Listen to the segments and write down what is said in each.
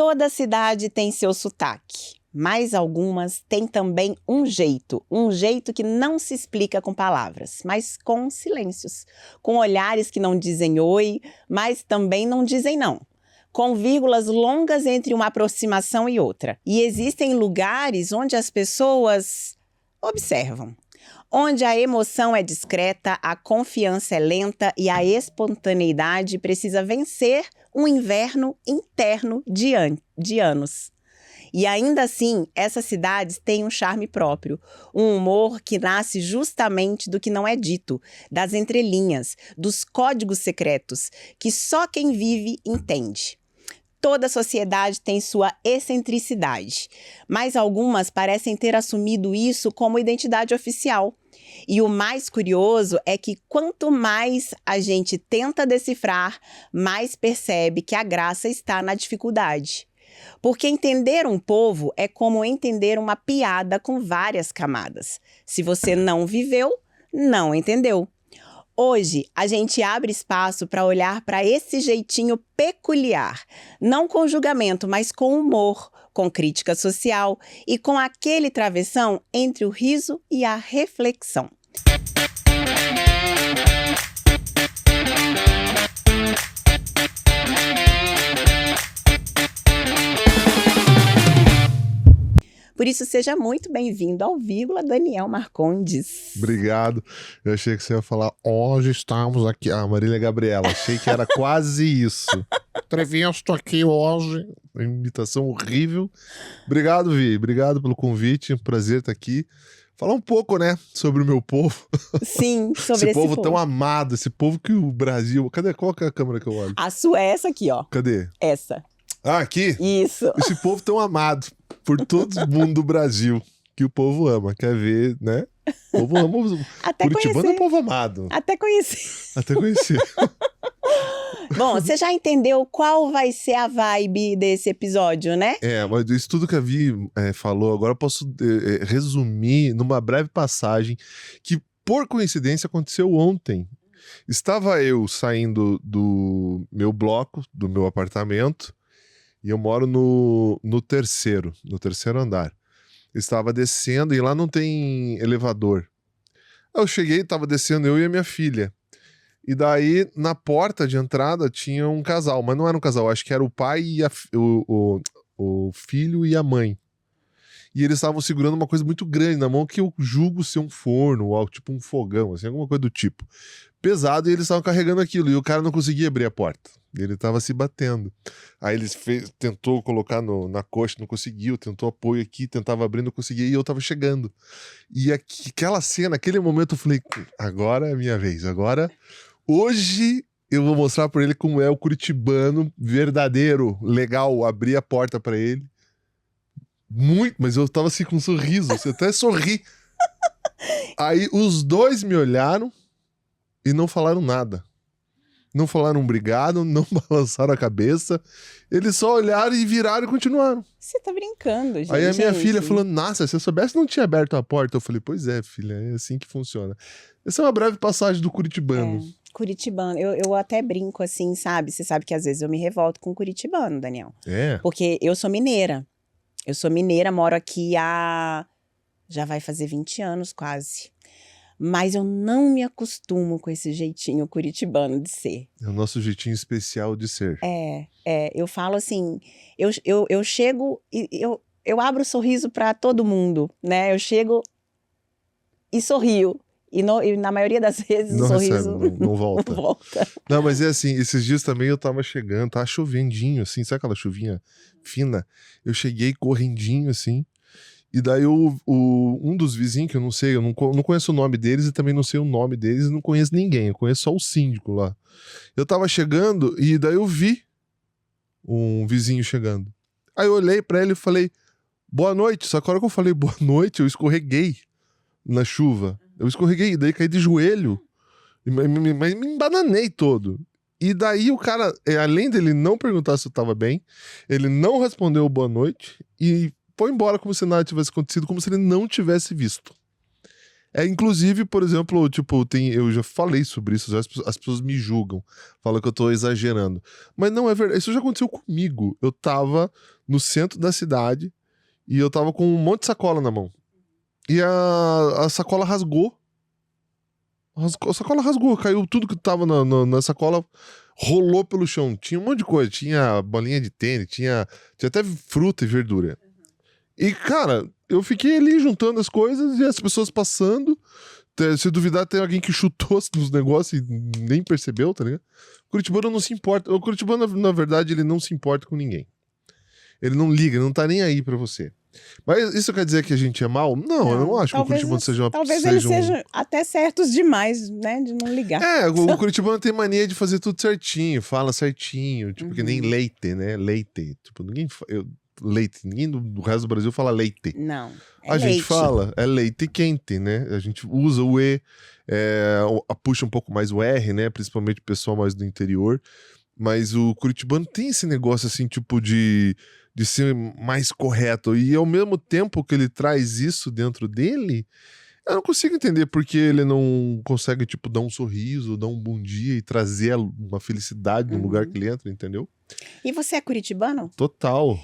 Toda cidade tem seu sotaque, mas algumas têm também um jeito que não se explica com palavras, mas com silêncios, com olhares que não dizem oi, mas também não dizem não, com vírgulas longas entre uma aproximação e outra. E existem lugares onde as pessoas observam, onde a emoção é discreta, a confiança é lenta e a espontaneidade precisa vencer um inverno interno de anos. E ainda assim, essas cidades têm um charme próprio, um humor que nasce justamente do que não é dito, das entrelinhas, dos códigos secretos, que só quem vive entende. Toda sociedade tem sua excentricidade, mas algumas parecem ter assumido isso como identidade oficial. E o mais curioso é que quanto mais a gente tenta decifrar, mais percebe que a graça está na dificuldade. Porque entender um povo é como entender uma piada com várias camadas. Se você não viveu, não entendeu. Hoje, a gente abre espaço para olhar para esse jeitinho peculiar, não com julgamento, mas com humor, com crítica social e com aquele travessão entre o riso e a reflexão. Por isso, seja muito bem-vindo ao Vírgula, Daniel Marcondes. Obrigado. Eu achei que você ia falar, hoje estamos aqui. Ah, Marília Gabriela, achei que era quase isso. Entrevisto aqui hoje. Uma imitação horrível. Obrigado, Vi. Obrigado pelo convite. Prazer estar aqui. Falar um pouco, né, sobre o meu povo. Sim, sobre esse povo tão amado, esse povo que o Brasil... Cadê? Qual que é a câmera que eu olho? A sua é essa aqui, ó. Cadê? Essa. Ah, aqui? Isso. Esse povo tão amado por todo mundo do Brasil, que o povo ama. Quer ver, né? O povo ama. Até Curitibano conhecer. é povo amado. Até conhecer. Até conhecer. Bom, você já entendeu qual vai ser a vibe desse episódio, né? Mas isso tudo que a Vi falou, agora eu posso resumir numa breve passagem que, por coincidência, aconteceu ontem. Estava eu saindo do meu bloco, do meu apartamento, e eu moro no terceiro andar. Estava descendo e lá não tem elevador. Eu cheguei, estava descendo eu e a minha filha. E daí, na porta de entrada, tinha um casal. Mas não era um casal, acho que era o pai e o filho e a mãe. E eles estavam segurando uma coisa muito grande na mão, que eu julgo ser um forno, ou tipo um fogão, assim, alguma coisa do tipo. Pesado, e eles estavam carregando aquilo. E o cara não conseguia abrir a porta. Ele estava se batendo. Aí ele tentou colocar na coxa, não conseguiu. Tentou apoio aqui, tentava abrir, não conseguia. E eu estava chegando. E aquela cena, aquele momento, eu falei, agora é a minha vez. Agora, hoje, eu vou mostrar para ele como é o curitibano verdadeiro, legal. Abrir a porta para ele. Muito, mas eu tava assim com um sorriso. Você até sorri. Aí os dois me olharam e não falaram nada. Não falaram obrigado, não balançaram a cabeça. Eles só olharam e viraram e continuaram. Você tá brincando, gente. Aí a minha filha falou, nossa, se eu soubesse não tinha aberto a porta. Eu falei, pois é, filha, é assim que funciona. Essa é uma breve passagem do curitibano. Curitibano. Eu até brinco assim, sabe? Você sabe que às vezes eu me revolto com curitibano, Daniel. Porque eu sou mineira. Eu sou mineira, moro aqui já vai fazer 20 anos quase. Mas eu não me acostumo com esse jeitinho curitibano de ser. É o nosso jeitinho especial de ser. Eu falo assim, eu chego e eu abro o sorriso para todo mundo, né? Eu chego e sorrio. E na maioria das vezes não o sorriso não volta. não volta. Não, mas é assim, esses dias também eu tava chegando, tava chovendinho assim, sabe aquela chuvinha fina? Eu cheguei correndinho assim, e daí um dos vizinhos, que eu não sei, eu não conheço o nome deles e também não sei o nome deles, não conheço ninguém, eu conheço só o síndico lá. Eu tava chegando e daí eu vi um vizinho chegando. Aí eu olhei pra ele e falei, boa noite, só que a hora que eu falei boa noite, eu escorreguei na chuva. Eu escorreguei, daí caí de joelho, mas me embananei todo. E daí o cara, além dele não perguntar se eu tava bem, ele não respondeu boa noite e foi embora como se nada tivesse acontecido, como se ele não tivesse visto. Inclusive, por exemplo, tipo, eu já falei sobre isso, as pessoas me julgam, falam que eu tô exagerando. Mas não é verdade, isso já aconteceu comigo. Eu tava no centro da cidade e eu tava com um monte de sacola na mão. E a sacola rasgou. A sacola rasgou, caiu tudo que tava na sacola, rolou pelo chão. Tinha um monte de coisa, tinha bolinha de tênis, tinha até fruta e verdura. E, cara, eu fiquei ali juntando as coisas e as pessoas passando. Se duvidar, tem alguém que chutou os negócios e nem percebeu, tá ligado? O curitibano não se importa. O curitibano, na verdade, ele não se importa com ninguém. Ele não liga, ele não tá nem aí pra você. Mas isso quer dizer que a gente é mal? Não, eu não acho que o curitibano seja uma... Talvez eles sejam até certos demais, né? De não ligar. O curitibano tem mania de fazer tudo certinho, fala certinho, tipo, que nem leite, né? Leite. Tipo, leite. Ninguém do resto do Brasil fala leite. Não. A gente fala, é leite quente, né? A gente usa o E, puxa um pouco mais o R, né? Principalmente o pessoal mais do interior. Mas o curitibano tem esse negócio, assim, tipo, de ser mais correto. E ao mesmo tempo que ele traz isso dentro dele, eu não consigo entender porque ele não consegue, tipo, dar um sorriso, dar um bom dia e trazer uma felicidade no lugar que ele entra, entendeu? E você é curitibano? Total.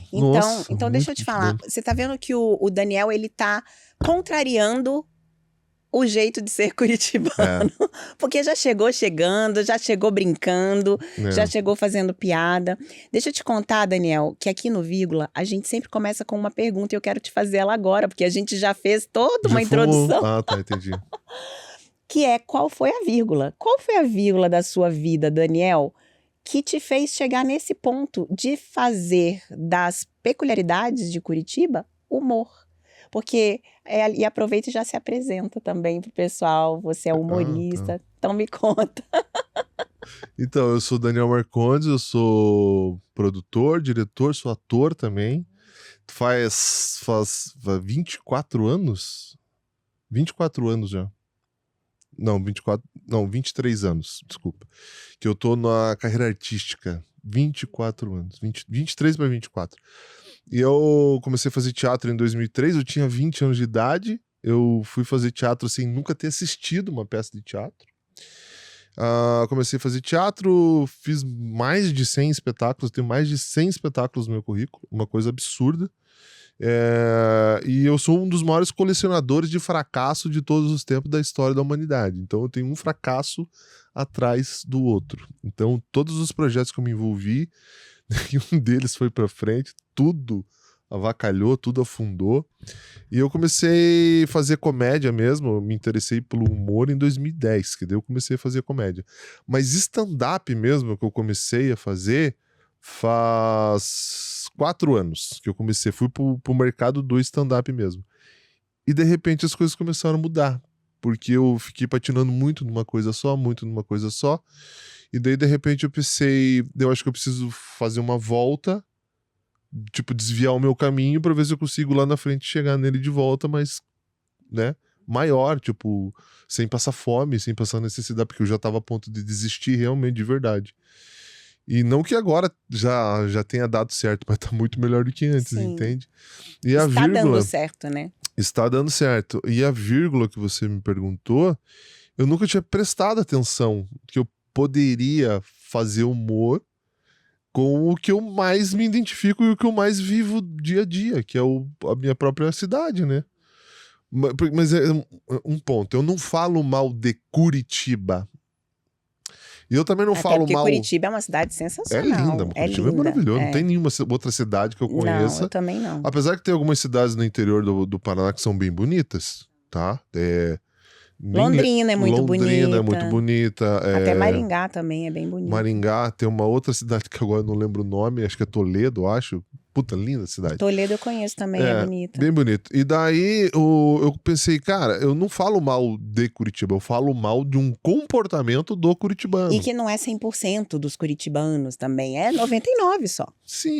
Então deixa eu te falar. Você tá vendo que o Daniel, ele tá contrariando o jeito de ser curitibano. Porque já chegou chegando, já chegou brincando, já chegou fazendo piada. Deixa eu te contar, Daniel, que aqui no Vírgula, a gente sempre começa com uma pergunta e eu quero te fazer ela agora, porque a gente já fez toda uma introdução. Ah, tá, entendi. Que é, qual foi a vírgula? Qual foi a vírgula da sua vida, Daniel, que te fez chegar nesse ponto de fazer das peculiaridades de Curitiba humor? Porque, e aproveita e já se apresenta também pro pessoal, você é humorista, então me conta. Então, eu sou Daniel Marcondes, eu sou produtor, diretor, sou ator também. Faz 24 anos? 24 anos já. Não, 23 anos, desculpa. Que eu tô na carreira artística. 24 anos. 23 para 24. E eu comecei a fazer teatro em 2003, eu tinha 20 anos de idade. Eu fui fazer teatro sem nunca ter assistido uma peça de teatro. Comecei a fazer teatro, fiz mais de 100 espetáculos, tenho mais de 100 espetáculos no meu currículo, uma coisa absurda. E eu sou um dos maiores colecionadores de fracasso de todos os tempos da história da humanidade. Então eu tenho um fracasso atrás do outro. Então todos os projetos que eu me envolvi, nenhum deles foi pra frente, tudo avacalhou, tudo afundou. E eu comecei a fazer comédia mesmo, eu me interessei pelo humor em 2010, que daí eu comecei a fazer comédia. Mas stand-up mesmo que eu comecei a fazer faz 4 anos que eu comecei, fui pro mercado do stand-up mesmo. E de repente as coisas começaram a mudar, porque eu fiquei patinando muito numa coisa só, e daí de repente eu pensei, eu acho que eu preciso fazer uma volta, tipo, desviar o meu caminho pra ver se eu consigo lá na frente chegar nele de volta, mas, né, maior, tipo, sem passar fome, sem passar necessidade, porque eu já tava a ponto de desistir realmente, de verdade. E não que agora já tenha dado certo, mas tá muito melhor do que antes, entende? E está dando certo, né? Está dando certo. E a vírgula que você me perguntou, eu nunca tinha prestado atenção que eu poderia fazer humor com o que eu mais me identifico e o que eu mais vivo dia a dia, que é a minha própria cidade, né? Mas é um ponto, eu não falo mal de Curitiba. E eu também não falo mal... porque Curitiba é uma cidade sensacional. É linda, Curitiba é maravilhoso. Não tem nenhuma outra cidade que eu conheça. Não, eu também não. Apesar que tem algumas cidades no interior do Paraná que são bem bonitas, tá? Londrina é muito bonita. Londrina é muito bonita. Até Maringá também é bem bonita. Maringá tem uma outra cidade que agora eu não lembro o nome, acho que é Toledo, acho. Puta, linda a cidade. Toledo eu conheço também, é bonita. Bem bonito. E daí eu pensei, cara, eu não falo mal de Curitiba, eu falo mal de um comportamento do curitibano. E que não é 100% dos curitibanos também, é 99% só. Sim.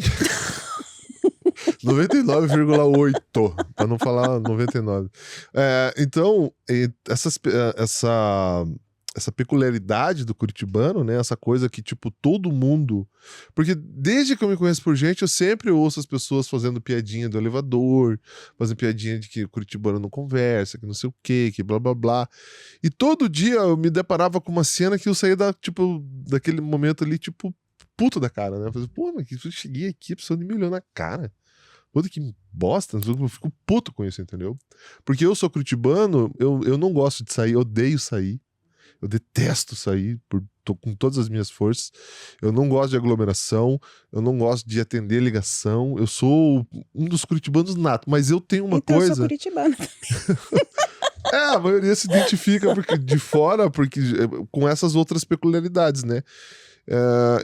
99,8, para não falar 99. Então, essa peculiaridade do curitibano, né? Essa coisa que, tipo, todo mundo... Porque desde que eu me conheço por gente, eu sempre ouço as pessoas fazendo piadinha do elevador, fazendo piadinha de que o curitibano não conversa, que não sei o quê, que blá, blá, blá. E todo dia eu me deparava com uma cena que eu saía daquele momento ali, tipo, puto da cara, né? Eu falei, pô, mas eu cheguei aqui, a pessoa nem me olhou na cara. Puta que bosta, eu fico puto com isso, entendeu? Porque eu sou curitibano, eu não gosto de sair, eu odeio sair. Eu detesto sair tô com todas as minhas forças. Eu não gosto de aglomeração, eu não gosto de atender ligação. Eu sou um dos curitibanos nato, mas eu tenho uma então coisa... eu sou curitibana também. A maioria se identifica de fora com essas outras peculiaridades, né?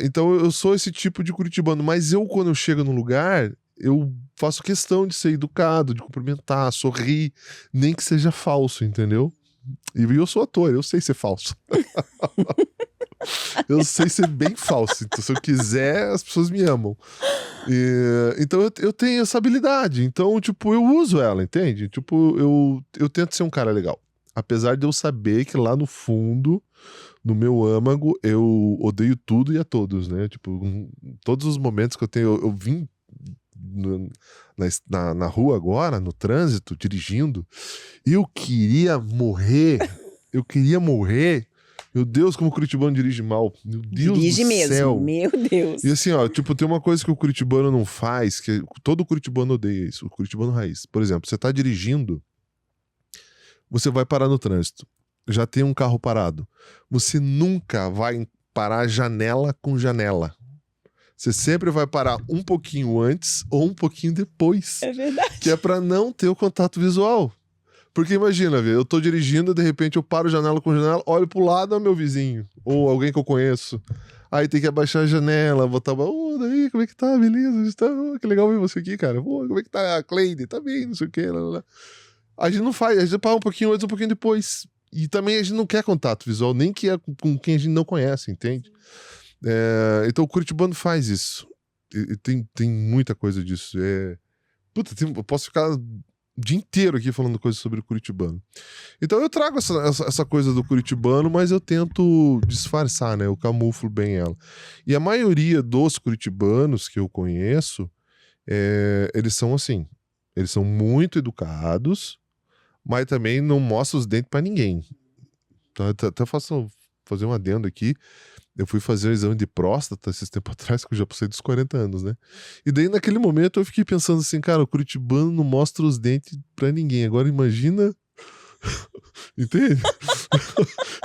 Então eu sou esse tipo de curitibano, mas quando eu chego num lugar, eu faço questão de ser educado, de cumprimentar, sorrir, nem que seja falso, entendeu? E eu sou ator, eu sei ser falso. Eu sei ser bem falso. Então, se eu quiser, as pessoas me amam. Então, eu tenho essa habilidade. Então, tipo, eu uso ela, entende? Tipo, eu tento ser um cara legal. Apesar de eu saber que lá no fundo, no meu âmago, eu odeio tudo e a todos, né? Tipo, todos os momentos que eu tenho... Eu vim na rua agora, no trânsito, dirigindo, eu queria morrer. Meu Deus, como o curitibano dirige mal. Meu Deus dirige do mesmo, céu. meu Deus. E assim, ó, tipo, tem uma coisa que o curitibano não faz, que todo curitibano odeia isso, o curitibano raiz. Por exemplo, você tá dirigindo, você vai parar no trânsito, já tem um carro parado. Você nunca vai parar janela com janela. Você sempre vai parar um pouquinho antes ou um pouquinho depois. É verdade. Que é pra não ter o contato visual. Porque imagina, eu tô dirigindo, de repente eu paro janela com janela, olho pro lado, é meu vizinho. Ou alguém que eu conheço. Aí tem que abaixar a janela, botar uma... daí, como é que tá? Beleza? Que legal ver você aqui, cara. Como é que tá a Cleide? Tá bem, não sei o quê. Lá, lá, lá. A gente não faz, a gente para um pouquinho antes, um pouquinho depois. E também a gente não quer contato visual, nem que é com quem a gente não conhece, entende? Então o curitibano faz isso. E tem muita coisa disso. Puta, eu posso ficar o dia inteiro aqui falando coisas sobre o curitibano. Então eu trago essa coisa do curitibano, mas eu tento disfarçar, né? Eu camuflo bem ela. E a maioria dos curitibanos que eu conheço, eles são assim. Eles são muito educados, mas também não mostram os dentes pra ninguém. Então, até fazer um adendo aqui. Eu fui fazer um exame de próstata esses tempos atrás, que eu já passei dos 40 anos, né? E daí, naquele momento, eu fiquei pensando assim, cara, o curitibano não mostra os dentes pra ninguém. Agora, imagina... Entende?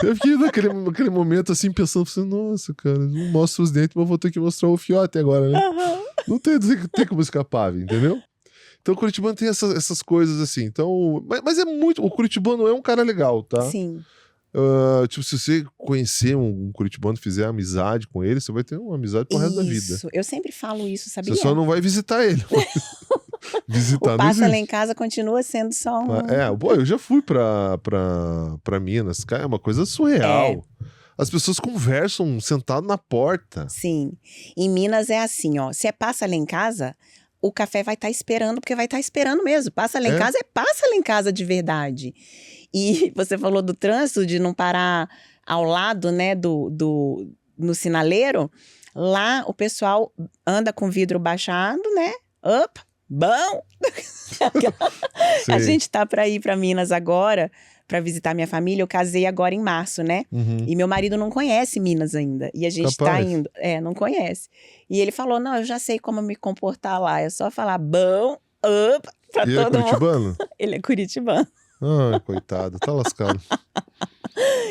Eu fiquei naquele momento, assim, pensando assim, nossa, cara, não mostra os dentes, mas vou ter que mostrar o fiote agora, né? Uhum. Não tem como escapar, entendeu? Então, o curitibano tem essas coisas assim. Então, mas é muito... O curitibano é um cara legal, tá? Sim. Tipo, se você conhecer um curitibano, fizer amizade com ele, você vai ter uma amizade pro resto da vida. Isso, eu sempre falo isso, sabia? Você só não vai visitar ele. Visitar o não Passa existe. Lá em Casa continua sendo só um... Pô, eu já fui pra Minas. Cara, é uma coisa surreal. As pessoas conversam sentado na porta. Sim. Em Minas é assim, ó. Se Passa Lá em Casa, o café vai estar esperando, porque vai estar esperando mesmo. Passa Lá em Casa Passa Lá em Casa de verdade. E você falou do trânsito, de não parar ao lado, né, no sinaleiro. Lá o pessoal anda com vidro baixado, né? Bom! A gente tá para ir para Minas agora, para visitar minha família. Eu casei agora em março, né? Uhum. E meu marido não conhece Minas ainda. E a gente tá indo. Não conhece. E ele falou, não, eu já sei como me comportar lá. É só falar bom, pra e todo mundo. Ele é curitibano? Ele é curitibano. Ai, coitado, tá lascado.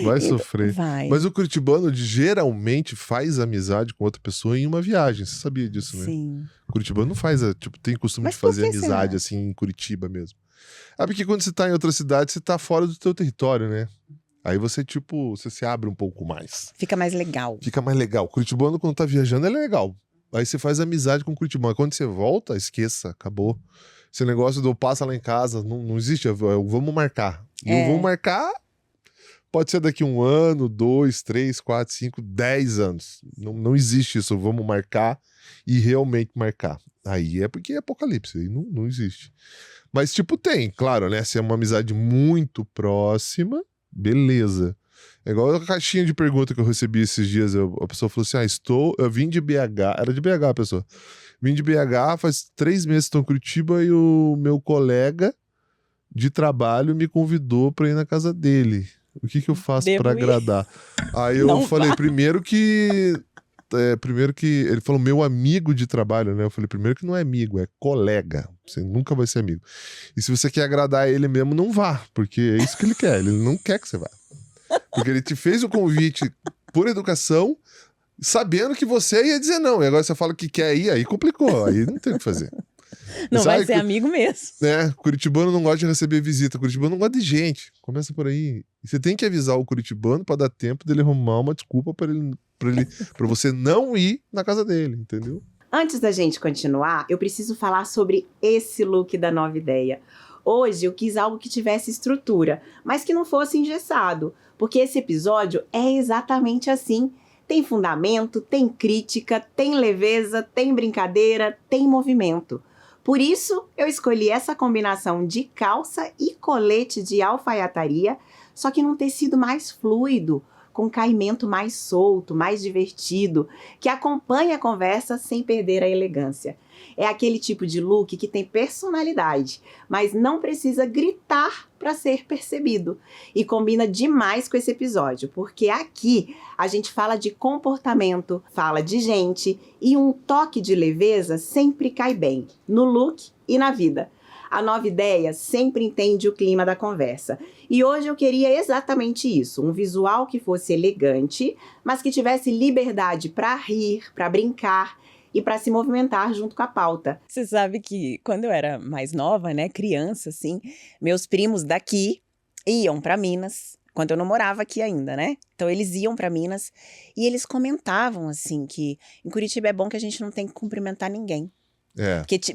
Vai sofrer. Vai. Mas o curitibano geralmente faz amizade com outra pessoa em uma viagem. Você sabia disso, né? Sim. O curitibano não faz, tem costume de fazer amizade assim em Curitiba mesmo. Porque quando você tá em outra cidade, você tá fora do teu território, né? Aí você, você se abre um pouco mais. Fica mais legal. Fica mais legal. O curitibano, quando tá viajando, ele é legal. Aí você faz amizade com o curitibano. Quando você volta, esqueça, acabou. Esse negócio do Passa Lá em Casa, não existe. Vamos marcar. E o vamos marcar pode ser daqui 1 ano, 2, 3, 4, 5, 10 anos. Não existe isso. Vamos marcar e realmente marcar. Aí é porque é apocalipse. Aí não existe. Mas, tem, claro, né? Se é uma amizade muito próxima, beleza. É igual a caixinha de pergunta que eu recebi esses dias. A pessoa falou assim: eu vim de BH. Era de BH a pessoa. Vim de BH, faz 3 meses que estou em Curitiba e o meu colega de trabalho me convidou para ir na casa dele. O que eu faço para agradar? Aí eu falei, primeiro que ele falou meu amigo de trabalho, né? Eu falei, primeiro que não é amigo, é colega. Você nunca vai ser amigo. E se você quer agradar ele mesmo, não vá, porque é isso que ele quer. Ele não quer que você vá. Porque ele te fez o convite por educação, sabendo que você ia dizer não. E agora você fala que quer ir, aí complicou. Aí não tem o que fazer. Não vai ser amigo mesmo. Curitibano não gosta de receber visita. Curitibano não gosta de gente. Começa por aí. E você tem que avisar o curitibano para dar tempo dele arrumar uma desculpa para você não ir na casa dele, entendeu? Antes da gente continuar, eu preciso falar sobre esse look da Nova Ideia. Hoje eu quis algo que tivesse estrutura, mas que não fosse engessado, porque esse episódio é exatamente assim. Tem fundamento, tem crítica, tem leveza, tem brincadeira, tem movimento. Por isso, eu escolhi essa combinação de calça e colete de alfaiataria, só que num tecido mais fluido, com caimento mais solto, mais divertido, que acompanha a conversa sem perder a elegância. É aquele tipo de look que tem personalidade, mas não precisa gritar para ser percebido. E combina demais com esse episódio, porque aqui a gente fala de comportamento, fala de gente e um toque de leveza sempre cai bem, no look e na vida. A Nova Ideia sempre entende o clima da conversa. E hoje eu queria exatamente isso, um visual que fosse elegante, mas que tivesse liberdade para rir, para brincar e para se movimentar junto com a pauta. Você sabe que quando eu era mais nova, né, criança, assim, meus primos daqui iam para Minas, quando eu não morava aqui ainda, né? Então eles iam para Minas e eles comentavam, assim, que em Curitiba é bom que a gente não tem que cumprimentar ninguém.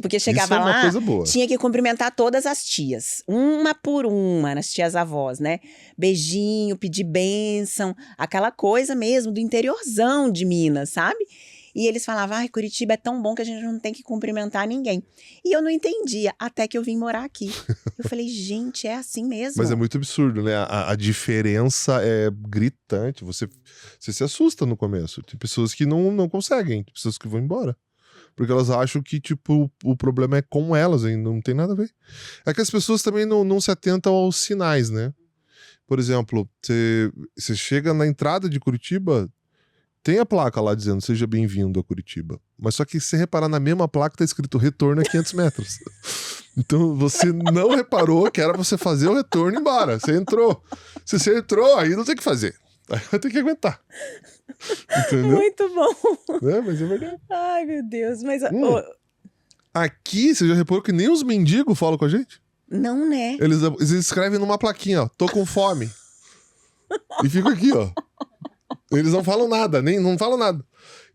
Porque chegava lá, tinha que cumprimentar todas as tias, uma por uma, nas tias avós, né? Beijinho, pedir bênção, aquela coisa mesmo do interiorzão de Minas, sabe? E eles falavam, Curitiba é tão bom que a gente não tem que cumprimentar ninguém. E eu não entendia, até que eu vim morar aqui. Eu falei, gente, é assim mesmo. Mas é muito absurdo, né? A diferença é gritante, você se assusta no começo. Tem pessoas que não conseguem, tem pessoas que vão embora. Porque elas acham que, tipo, o problema é com elas, hein? Não tem nada a ver. É que as pessoas também não se atentam aos sinais, né? Por exemplo, você chega na entrada de Curitiba, tem a placa lá dizendo, seja bem-vindo a Curitiba. Mas só que se você reparar na mesma placa, tá escrito retorno a 500 metros. Então você não reparou que era pra você fazer o retorno e ir embora. Você entrou. Se você entrou, aí não tem o que fazer. Aí vai ter que aguentar. Entendeu? Muito bom. Mas é verdade. Ai, meu Deus. Mas aqui, você já reparou que nem os mendigos falam com a gente? Não, né? Eles escrevem numa plaquinha, ó, tô com fome. E fico aqui, ó. Eles não falam nada, não falam nada.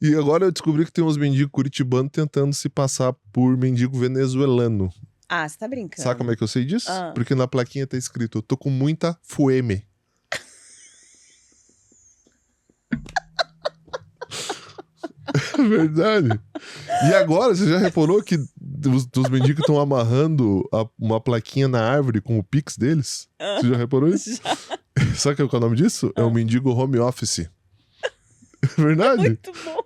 E agora eu descobri que tem uns mendigos curitibanos tentando se passar por mendigo venezuelano. Você tá brincando. Sabe como é que eu sei disso? Porque na plaquinha tá escrito, eu tô com muita fome. É verdade. E agora, você já reparou que os mendigos estão amarrando uma plaquinha na árvore com o Pix deles? Você já reparou isso? Já. Sabe qual é o nome disso? É o mendigo home office. É verdade? Muito bom.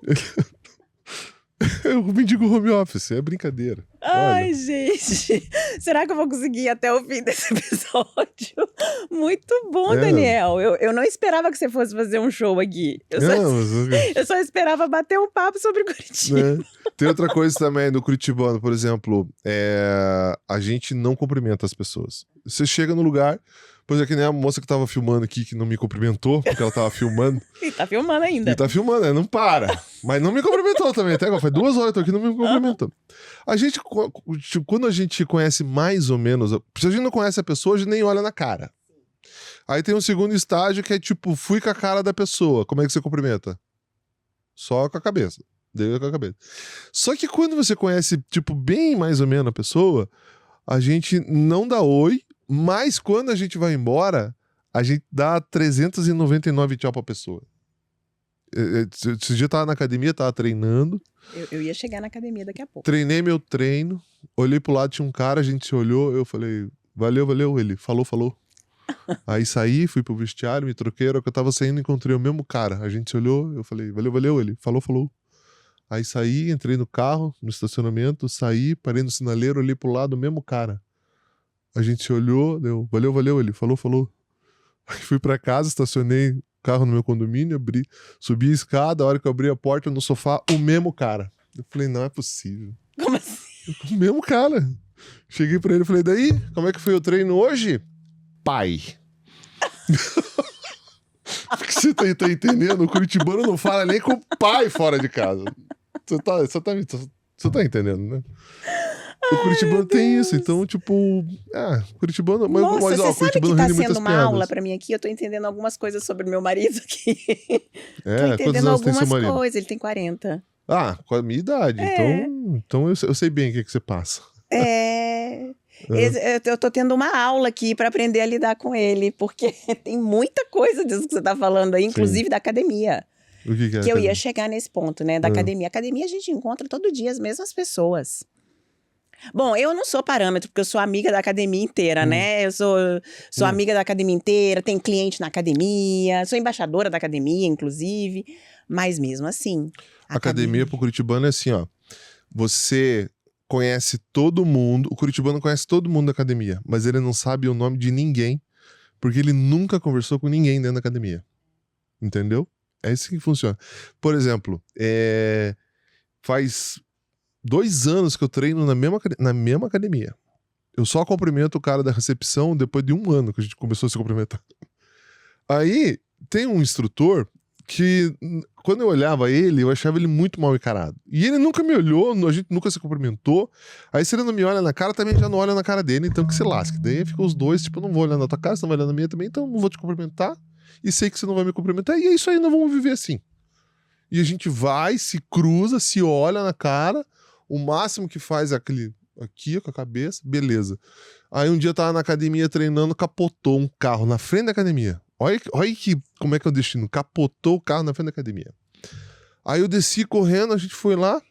É o mendigo home office, é brincadeira. Ai, olha. Gente. Será que eu vou conseguir ir até o fim desse episódio? Muito bom, Daniel. Eu não esperava que você fosse fazer um show aqui. Eu só esperava bater um papo sobre Curitiba. Tem outra coisa também no curitibano, por exemplo, a gente não cumprimenta as pessoas. Você chega no lugar, por exemplo, que nem a moça que tava filmando aqui, que não me cumprimentou, porque ela tava filmando. E tá filmando ainda. E tá filmando, não para. Mas não me cumprimentou também, até agora. Faz 2 horas que eu tô aqui, não me cumprimentou. A gente, quando a gente conhece mais ou menos, se a gente não conhece a pessoa, a gente nem olha na cara. Aí tem um segundo estágio que é tipo, fui com a cara da pessoa. Como é que você cumprimenta? Só com a cabeça. Deu com a cabeça. Só que quando você conhece, tipo, bem mais ou menos a pessoa, a gente não dá oi, mas quando a gente vai embora, a gente dá 399 tchau pra pessoa. Esse dia eu tava na academia, tava treinando. Eu ia chegar na academia daqui a pouco. Treinei meu treino, olhei pro lado, tinha um cara, a gente se olhou, eu falei, valeu, ele falou. Aí saí, fui pro vestiário, me troquei, a hora que eu tava saindo, encontrei o mesmo cara. A gente se olhou, eu falei, valeu, valeu, ele falou. Aí saí, entrei no carro, no estacionamento, saí, parei no sinaleiro, olhei pro lado, o mesmo cara. A gente se olhou, deu, valeu, valeu, ele falou. Aí fui pra casa, estacionei o carro no meu condomínio, subi a escada, a hora que eu abri a porta no sofá, o mesmo cara. Eu falei, não é possível. Como assim? O mesmo cara. Cheguei pra ele e falei, daí, como é que foi o treino hoje? Pai. Você tá entendendo? O curitibano não fala nem com o pai fora de casa. Você tá entendendo, né? O curitibano tem isso, então, tipo... curitibano... Nossa, mas ó, você o sabe curitibano que tá rende muitas sendo uma piadas. aula pra mim aqui? Eu tô entendendo algumas coisas sobre meu marido aqui. Tô Quantos entendendo anos tem seu algumas marido? coisas. Ele tem 40. Com a minha idade. É. Então eu sei bem o que você passa. Eu tô tendo uma aula aqui pra aprender a lidar com ele, porque tem muita coisa disso que você tá falando aí, inclusive da academia. O que é? Que eu ia chegar nesse ponto, né, da academia. Academia a gente encontra todo dia as mesmas pessoas. Bom, eu não sou parâmetro, porque eu sou amiga da academia inteira, né? Eu sou amiga da academia inteira, tenho cliente na academia, sou embaixadora da academia, inclusive. Mas mesmo assim... Academia pro curitibano é assim, ó. Você conhece todo mundo, o curitibano conhece todo mundo da academia, mas ele não sabe o nome de ninguém, porque ele nunca conversou com ninguém dentro da academia. Entendeu? É assim que funciona. Por exemplo, faz 2 anos que eu treino na mesma academia. Eu só cumprimento o cara da recepção depois de 1 ano que a gente começou a se cumprimentar. Aí, tem um instrutor que, quando eu olhava ele, eu achava ele muito mal encarado. E ele nunca me olhou, a gente nunca se cumprimentou. Aí, se ele não me olha na cara, também já não olha na cara dele, então que se lasque. Daí fica os dois, tipo, eu não vou olhar na tua cara, você não vai olhar na minha também, então eu não vou te cumprimentar. E sei que você não vai me cumprimentar, e é isso aí, nós vamos viver assim. E a gente vai, se cruza, se olha na cara, o máximo que faz é aquele aqui com a cabeça, beleza. Aí um dia eu tava na academia treinando, capotou um carro na frente da academia. Olha como é que é o destino, capotou o carro na frente da academia. Aí eu desci correndo, a gente foi lá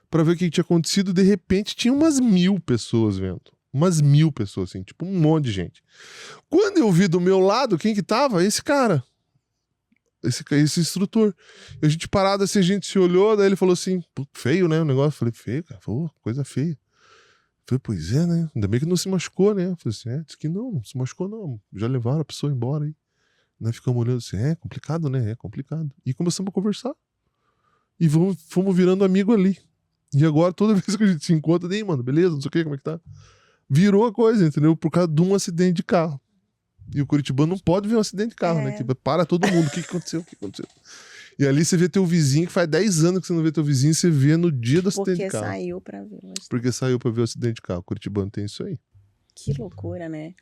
pra ver o que tinha acontecido, de repente tinha umas 1000 pessoas vendo. Umas 1000 pessoas, assim, tipo um monte de gente. Quando eu vi do meu lado, quem que tava? Esse cara. Esse instrutor. E a gente parado assim, a gente se olhou, daí ele falou assim, feio, né, o negócio. Eu falei, feio, cara, pô, coisa feia. Eu falei, pois é, né, ainda bem que não se machucou, né. Eu falei assim, disse que não se machucou não, já levaram a pessoa embora aí. Nós ficamos olhando assim, complicado, né, é complicado. E começamos a conversar. E fomos virando amigo ali. E agora, toda vez que a gente se encontra, daí, mano, beleza, não sei o que, como é que tá? Virou a coisa, entendeu? Por causa de um acidente de carro. E o curitibano não pode ver um acidente de carro, né? Tipo, para todo mundo. O que aconteceu? O que aconteceu? E ali você vê teu vizinho, que faz 10 anos que você não vê teu vizinho, você vê no dia do acidente de carro. Porque saiu pra ver o acidente de carro. O curitibano tem isso aí. Que loucura, né?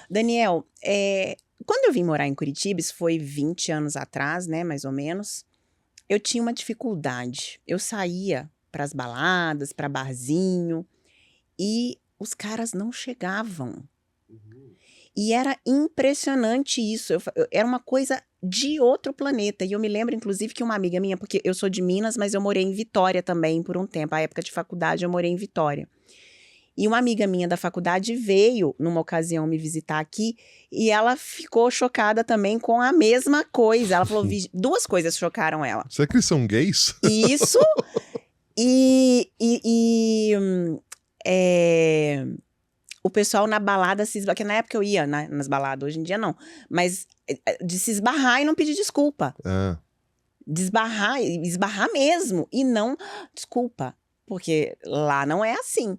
Daniel, quando eu vim morar em Curitiba, isso foi 20 anos atrás, né? Mais ou menos. Eu tinha uma dificuldade. Eu saía pras baladas, pra barzinho, e os caras não chegavam. E era impressionante isso. Era uma coisa de outro planeta. E eu me lembro, inclusive, que uma amiga minha, porque eu sou de Minas, mas eu morei em Vitória também por um tempo. A época de faculdade eu morei em Vitória. E uma amiga minha da faculdade veio, numa ocasião, me visitar aqui, e ela ficou chocada também com a mesma coisa. Ela falou, 2 coisas chocaram ela. Será que eles são gays? Isso o pessoal na balada se esbarrar, que na época eu ia nas baladas, hoje em dia não, mas de se esbarrar e não pedir desculpa. De esbarrar mesmo, e não, desculpa, porque lá não é assim.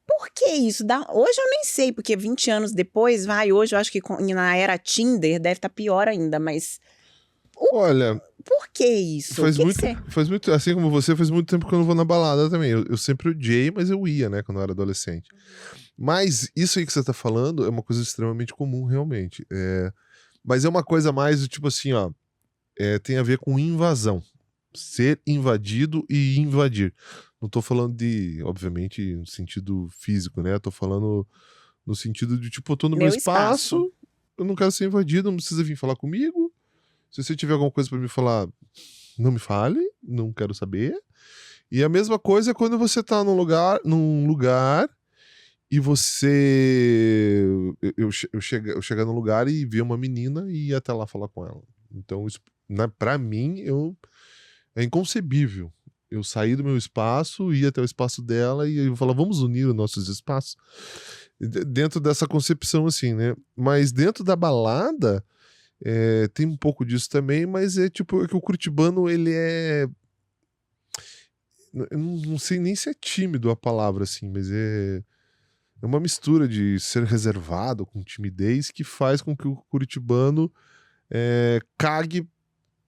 Por que isso? Hoje eu nem sei, porque 20 anos depois, hoje eu acho que na era Tinder deve estar pior ainda, mas... Olha... Por que isso? Faz muito, assim como você, faz muito tempo que eu não vou na balada também. Eu sempre odiei, mas eu ia, né, quando eu era adolescente. Mas isso aí que você tá falando é uma coisa extremamente comum, realmente. Mas é uma coisa mais, tipo assim, ó, tem a ver com invasão. Ser invadido e invadir. Não tô falando de, obviamente, no sentido físico, né? Tô falando no sentido de, tipo, eu tô no meu espaço, eu não quero ser invadido, não precisa vir falar comigo. Se você tiver alguma coisa pra me falar, não me fale, não quero saber. E a mesma coisa é quando você tá num lugar e você... eu chegar no lugar e ver uma menina e ir até lá falar com ela. Então, isso, pra mim, é inconcebível. Eu sair do meu espaço, ir até o espaço dela e eu falar, vamos unir os nossos espaços. Dentro dessa concepção, assim, né? Mas dentro da balada, tem um pouco disso também, mas é tipo, que o curitibano, ele é... Eu não sei nem se é tímido a palavra, assim, mas é uma mistura de ser reservado com timidez que faz com que o curitibano cague,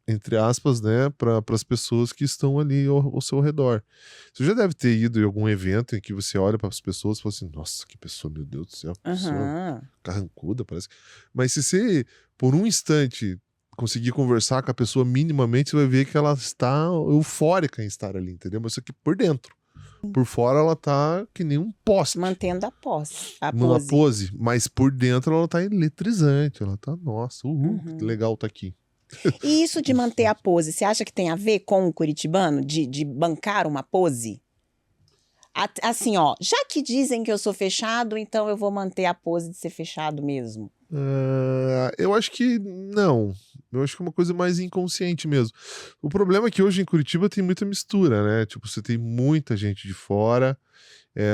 entre aspas, né, para as pessoas que estão ali ao seu redor. Você já deve ter ido em algum evento em que você olha para as pessoas e fala assim, nossa, que pessoa, meu Deus do céu, pessoa carrancuda, parece. Mas se você, por um instante, conseguir conversar com a pessoa minimamente, você vai ver que ela está eufórica em estar ali, entendeu? Mas isso aqui por dentro. Por fora ela tá que nem um poste. Mantendo a pose. Numa pose. Mas por dentro ela tá eletrizante. Ela tá, nossa, que legal tá aqui. E isso de manter a pose, você acha que tem a ver com o curitibano? De bancar uma pose? Assim, ó, já que dizem que eu sou fechado, então eu vou manter a pose de ser fechado mesmo. Eu acho que não. Eu acho que é uma coisa mais inconsciente mesmo. O problema é que hoje em Curitiba tem muita mistura, né? Tipo, você tem muita gente de fora,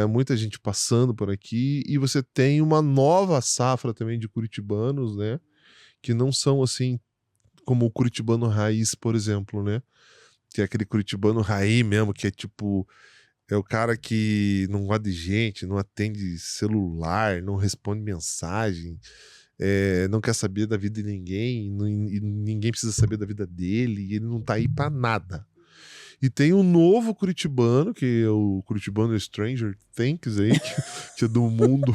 muita gente passando por aqui, e você tem uma nova safra também de curitibanos, né? Que não são assim como o curitibano raiz, por exemplo, né? Que é aquele curitibano raiz mesmo, que é tipo... É o cara que não gosta de gente, não atende celular, não responde mensagem, não quer saber da vida de ninguém, e ninguém precisa saber da vida dele, e ele não tá aí pra nada. E tem um novo curitibano, que é o curitibano Stranger Things aí, que é do mundo,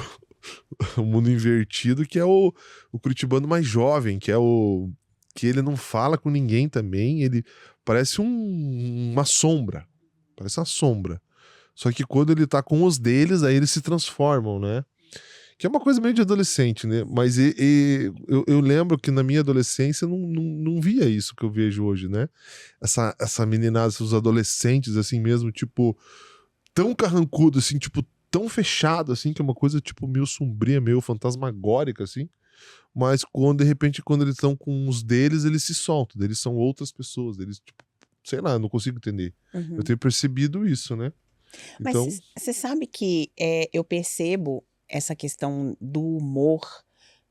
o mundo invertido, que é o curitibano mais jovem, que ele não fala com ninguém também, ele parece uma sombra, parece uma sombra. Só que quando ele tá com os deles, aí eles se transformam, né? Que é uma coisa meio de adolescente, né? Mas eu lembro que na minha adolescência eu não via isso que eu vejo hoje, né? Essa meninada, os adolescentes, assim mesmo, tipo, tão carrancudo, assim, tipo, tão fechado, assim, que é uma coisa, tipo, meio sombria, meio fantasmagórica, assim. Mas de repente, quando eles estão com os deles, eles se soltam. Eles são outras pessoas. Eles, tipo, sei lá, eu não consigo entender. Eu tenho percebido isso, né? Então... Mas você sabe que eu percebo essa questão do humor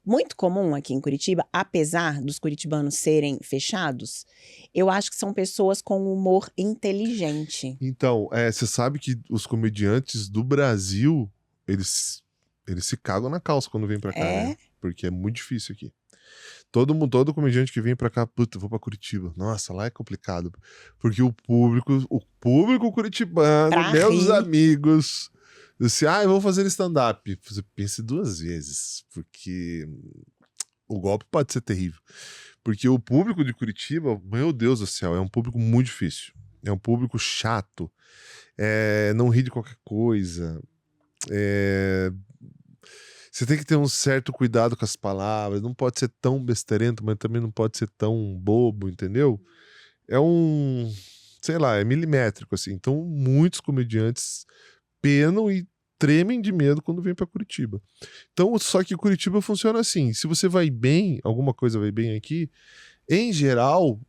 muito comum aqui em Curitiba, apesar dos curitibanos serem fechados, eu acho que são pessoas com humor inteligente. Então, você sabe que os comediantes do Brasil, eles se cagam na calça quando vêm pra cá, né? Porque é muito difícil aqui. Todo comediante que vem pra cá, puta, vou pra Curitiba. Nossa, lá é complicado. Porque o público curitibano, meus amigos, disse, eu vou fazer stand-up. Você pense duas vezes, porque o golpe pode ser terrível. Porque o público de Curitiba, meu Deus do céu, é um público muito difícil. É um público chato. Não ri de qualquer coisa. Você tem que ter um certo cuidado com as palavras, não pode ser tão besteirento, mas também não pode ser tão bobo, entendeu? Sei lá, é milimétrico, assim. Então, muitos comediantes penam e tremem de medo quando vêm pra Curitiba. Então, só que Curitiba funciona assim, se você vai bem, alguma coisa vai bem aqui, em geral...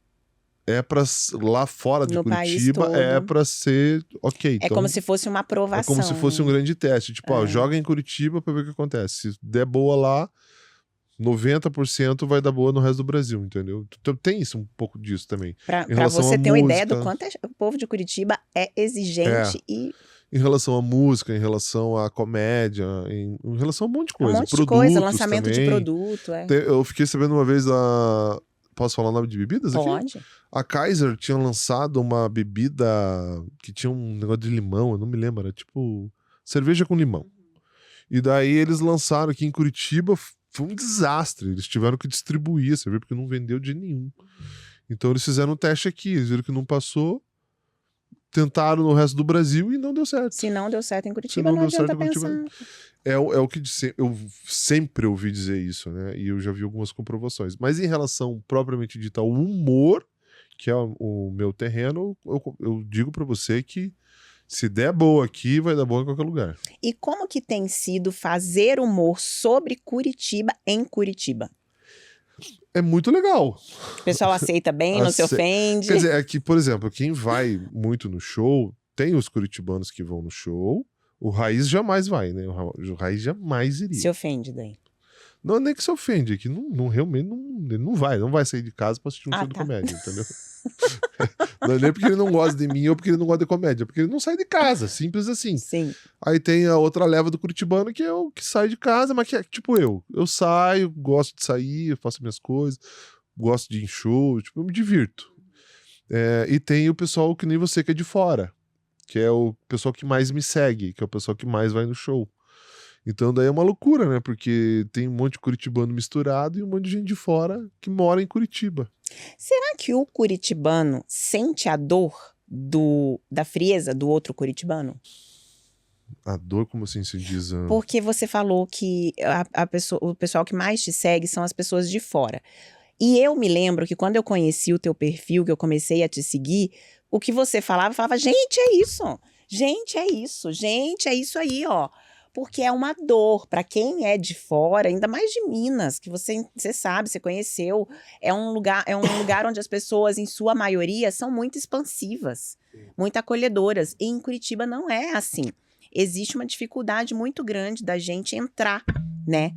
lá fora de Curitiba pra ser ok. Então, como se fosse uma aprovação. É como se fosse um grande teste. Tipo, joga em Curitiba pra ver o que acontece. Se der boa lá, 90% vai dar boa no resto do Brasil, entendeu? Então tem isso, um pouco disso também. Pra você ter uma ideia do quanto o povo de Curitiba é exigente e... Em relação à música, em relação à comédia, em relação a um monte de coisa. Um monte de coisa, lançamento também. De produto, Eu fiquei sabendo uma vez Posso falar o nome de bebidas aqui? Pode. A Kaiser tinha lançado uma bebida que tinha um negócio de limão, eu não me lembro, era tipo cerveja com limão. E daí eles lançaram aqui em Curitiba, foi um desastre. Eles tiveram que distribuir a cerveja porque não vendeu de nenhum. Então eles fizeram um teste aqui, eles viram que não passou, tentaram no resto do Brasil e não deu certo. Se não deu certo em Curitiba, não adianta pensar. É o que eu sempre ouvi dizer isso, né? E eu já vi algumas comprovações. Mas em relação propriamente dita ao humor, que é o meu terreno, eu digo pra você que Se der boa aqui, vai dar boa em qualquer lugar. E como que tem sido fazer humor sobre Curitiba em Curitiba? É muito legal. O pessoal aceita bem, não se ofende? Quer dizer, é que, por exemplo, quem vai muito no show, tem os curitibanos que vão no show, o Raiz jamais vai, né? O Raiz jamais iria. Se ofende daí. Não é nem que se ofende, é que realmente ele não vai sair de casa pra assistir um show de comédia, entendeu? Não é nem porque ele não gosta de mim ou porque ele não gosta de comédia, é porque ele não sai de casa, simples assim. Sim. Aí tem a outra leva do curitibano que é o que sai de casa, mas que é tipo eu. Eu saio, gosto de sair, eu faço minhas coisas, gosto de ir em show, tipo, eu me divirto. E tem o pessoal que nem você que é de fora, que é o pessoal que mais me segue, que é o pessoal que mais vai no show. Então daí é uma loucura, né? Porque tem um monte de curitibano misturado e um monte de gente de fora que mora em Curitiba. Será que o curitibano sente a dor da frieza do outro curitibano? A dor, como assim se diz? Porque você falou que o pessoal que mais te segue são as pessoas de fora. E eu me lembro que quando eu conheci o teu perfil, que eu comecei a te seguir, o que você falava, gente, é isso. Gente, é isso. Gente, é isso aí, ó. Porque é uma dor para quem é de fora, ainda mais de Minas, que você sabe, você conheceu. É um lugar onde as pessoas, em sua maioria, são muito expansivas, muito acolhedoras. E em Curitiba não é assim. Existe uma dificuldade muito grande da gente entrar, né?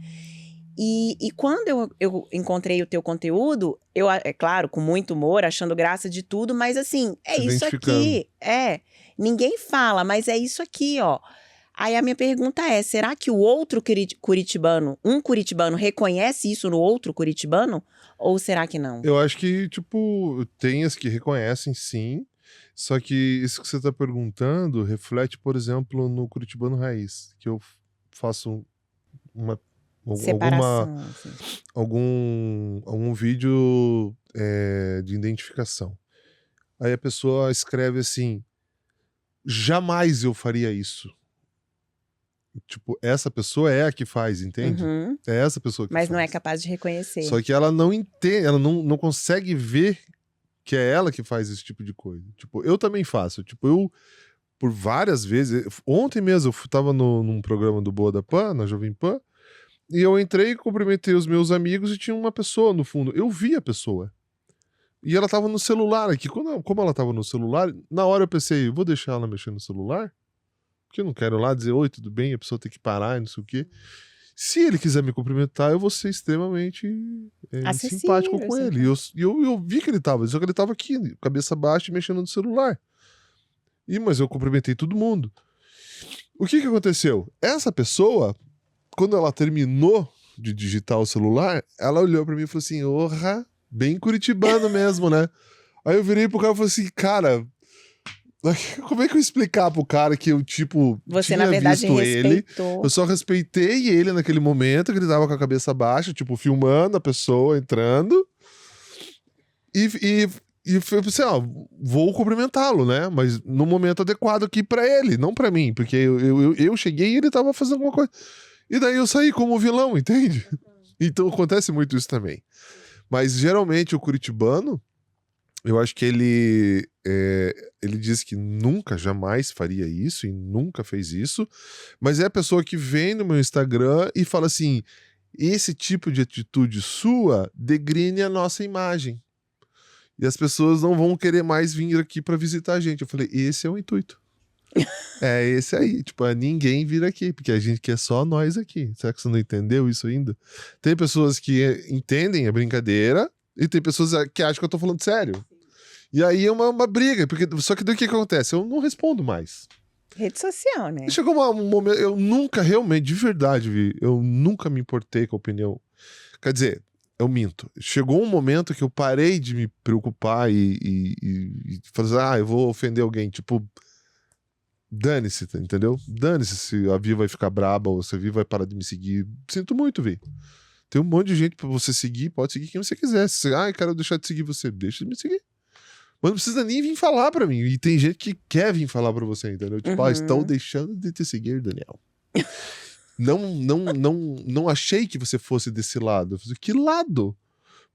E quando eu encontrei o teu conteúdo, eu, é claro, com muito humor, achando graça de tudo, mas assim, é isso aqui. Ninguém fala, mas é isso aqui, ó. Aí a minha pergunta é, será que o outro curitibano, um curitibano, reconhece isso no outro curitibano? Ou será que não? Eu acho que, tipo, tem as que reconhecem, sim. Só que isso que você tá perguntando reflete, por exemplo, no Curitibano Raiz, que eu faço separação, algum vídeo de identificação. Aí a pessoa escreve assim, jamais eu faria isso. Tipo, essa pessoa é a que faz, entende? Uhum. É essa pessoa que Mas faz. não é capaz de reconhecer. Só que ela não entende, ela não consegue ver que é ela que faz esse tipo de coisa. Tipo, eu também faço. Tipo, eu, por várias vezes... Ontem mesmo, eu tava num programa do Boa da Pan, na Jovem Pan, e eu entrei, cumprimentei os meus amigos e tinha uma pessoa no fundo. Eu vi a pessoa. E ela tava no celular aqui. Como ela tava no celular, na hora eu pensei, vou deixar ela mexer no celular? Porque eu não quero lá dizer, oi, tudo bem? A pessoa tem que parar e não sei o quê. Se ele quiser me cumprimentar, eu vou ser extremamente simpático com ele. E eu vi que ele tava, só que ele tava aqui, cabeça baixa e mexendo no celular. Mas eu cumprimentei todo mundo. O que aconteceu? Essa pessoa, quando ela terminou de digitar o celular, ela olhou pra mim e falou assim, orra, bem curitibano mesmo, né? Aí eu virei pro cara e falei assim, cara... Como é que eu explicar pro cara que eu, tipo, você, tinha na verdade, visto respeitou. ele, eu só respeitei ele naquele momento, que ele tava com a cabeça baixa, tipo, filmando a pessoa entrando, e pensei, ó, vou cumprimentá-lo, né, mas no momento adequado aqui pra ele, não pra mim, porque eu cheguei e ele tava fazendo alguma coisa, e daí eu saí como vilão, entende? Então acontece muito isso também. Mas geralmente o curitibano, eu acho que ele diz que nunca, jamais faria isso e nunca fez isso, mas é a pessoa que vem no meu Instagram e fala assim, esse tipo de atitude sua degrine a nossa imagem. E as pessoas não vão querer mais vir aqui para visitar a gente. Eu falei, esse é o intuito. É esse aí, tipo, ninguém vir aqui, porque a gente quer só nós aqui. Será que você não entendeu isso ainda? Tem pessoas que entendem a brincadeira e tem pessoas que acham que eu tô falando sério. E aí é uma briga, porque só que do que acontece? Eu não respondo mais. Rede social, né? Chegou um momento, eu nunca realmente, de verdade, Vi, eu nunca me importei com a opinião. Quer dizer, eu minto. Chegou um momento que eu parei de me preocupar e fazer, eu vou ofender alguém. Tipo, dane-se, entendeu? Dane-se se a Vi vai ficar braba ou se a Vi vai parar de me seguir. Sinto muito, Vi. Tem um monte de gente pra você seguir, pode seguir quem você quiser. Se você, quero deixar de seguir você, deixa de me seguir. Mas não precisa nem vir falar pra mim. E tem gente que quer vir falar pra você, entendeu? Tipo, estão deixando de te seguir, Daniel. Não achei que você fosse desse lado. Eu falei, que lado?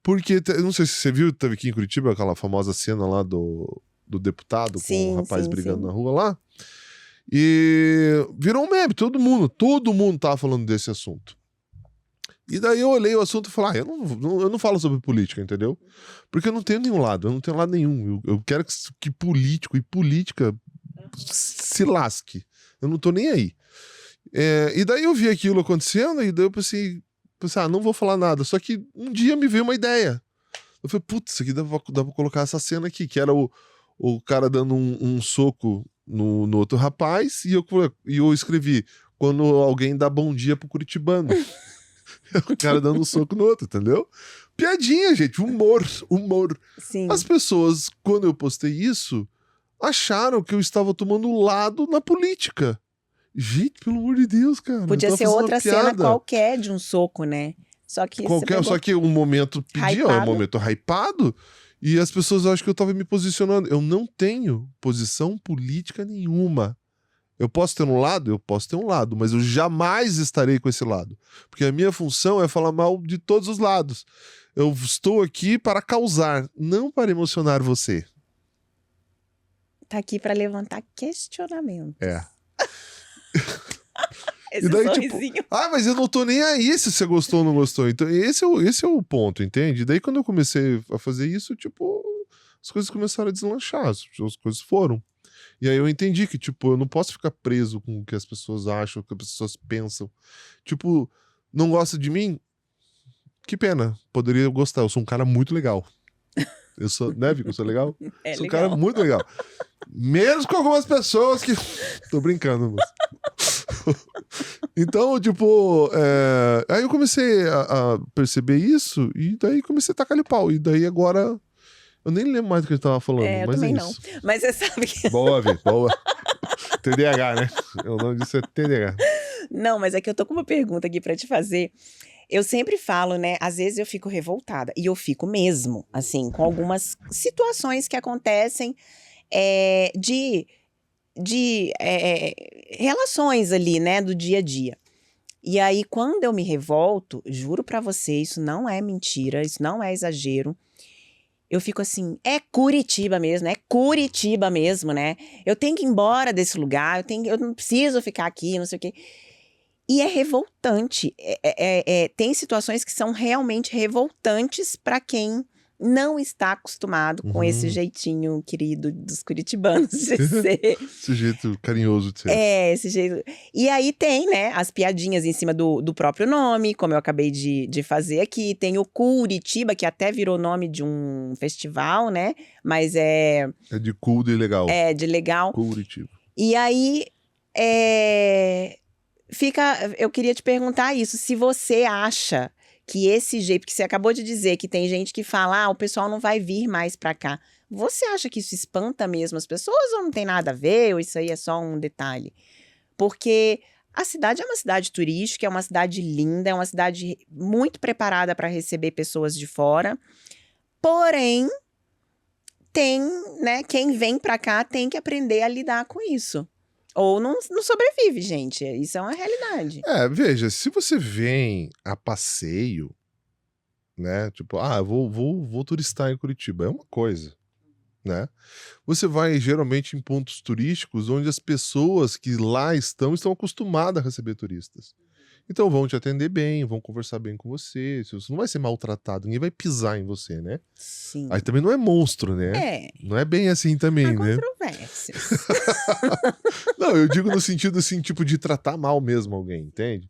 Porque, eu não sei se você viu, teve aqui em Curitiba aquela famosa cena lá do deputado com o rapaz brigando na rua lá. E virou um meme, todo mundo tava falando desse assunto. E daí eu olhei o assunto e falei, eu não falo sobre política, entendeu? Porque eu não tenho nenhum lado, eu não tenho lado nenhum. Eu quero que político e política se lasque. Eu não tô nem aí. E daí eu vi aquilo acontecendo e daí eu pensei, não vou falar nada. Só que um dia me veio uma ideia. Eu falei, putz, isso aqui dá pra colocar essa cena aqui, que era o cara dando um soco no outro rapaz, e eu escrevi, quando alguém dá bom dia pro curitibano. O cara dando um soco no outro, entendeu? Piadinha, gente, humor. Sim. As pessoas, quando eu postei isso, acharam que eu estava tomando lado na política. Gente, pelo amor de Deus, cara. Podia ser outra cena qualquer de um soco, né? Só que um momento pediu, é um momento hypado, e as pessoas acham que eu tava me posicionando. Eu não tenho posição política nenhuma. Eu posso ter um lado? Eu posso ter um lado, mas eu jamais estarei com esse lado. Porque a minha função é falar mal de todos os lados. Eu estou aqui para causar, não para emocionar você. Tá aqui para levantar questionamentos. Esse e daí, sorrisinho. tipo, mas eu não tô nem aí se você gostou ou não gostou. Então, esse é o ponto, entende? Daí, quando eu comecei a fazer isso, tipo, as coisas começaram a deslanchar, as coisas foram. E aí eu entendi que, tipo, eu não posso ficar preso com o que as pessoas acham, o que as pessoas pensam. Tipo, não gosta de mim? Que pena, poderia gostar, eu sou um cara muito legal. Eu sou, né, Vico? Eu sou legal? Sou um cara muito legal. Mesmo com algumas pessoas que... Tô brincando, moço. Então, tipo, aí eu comecei a perceber isso, e daí comecei a tacar-lhe pau. E daí agora... Eu nem lembro mais do que a gente tava falando, eu mas também é isso. não. Mas você sabe que... Boa, Vi, boa. TDAH, né? O nome disso é TDAH. Não, mas é que eu tô com uma pergunta aqui pra te fazer. Eu sempre falo, né? Às vezes eu fico revoltada. E eu fico mesmo, assim, com algumas situações que acontecem de relações ali, né? Do dia a dia. E aí, quando eu me revolto, juro pra você, isso não é mentira, isso não é exagero. Eu fico assim, é Curitiba mesmo, né? Eu tenho que ir embora desse lugar, eu não preciso ficar aqui, não sei o quê. E é revoltante. Tem situações que são realmente revoltantes para quem não está acostumado com esse jeitinho querido dos curitibanos de ser. Esse jeito carinhoso de ser. Esse jeito. E aí tem, né, as piadinhas em cima do próprio nome, como eu acabei de fazer aqui. Tem o Curitiba, que até virou nome de um festival, né? Mas é de cool de legal. É, de legal. Curitiba. E aí, eu queria te perguntar isso, se você acha que esse jeito, que você acabou de dizer que tem gente que fala, o pessoal não vai vir mais pra cá. Você acha que isso espanta mesmo as pessoas ou não tem nada a ver, ou isso aí é só um detalhe? Porque a cidade é uma cidade turística, é uma cidade linda, é uma cidade muito preparada para receber pessoas de fora. Porém, tem, né, quem vem pra cá tem que aprender a lidar com isso. Ou não sobrevive, gente. Isso é uma realidade. Veja, se você vem a passeio, né? Tipo, vou turistar em Curitiba, é uma coisa, né? Você vai geralmente em pontos turísticos onde as pessoas que lá estão acostumadas a receber turistas. Então vão te atender bem, vão conversar bem com você, você não vai ser maltratado, ninguém vai pisar em você, né? Sim. Aí também não é monstro, né? Não é bem assim também, há né? controvérsias. Não, eu digo no sentido assim, tipo, de tratar mal mesmo alguém, entende?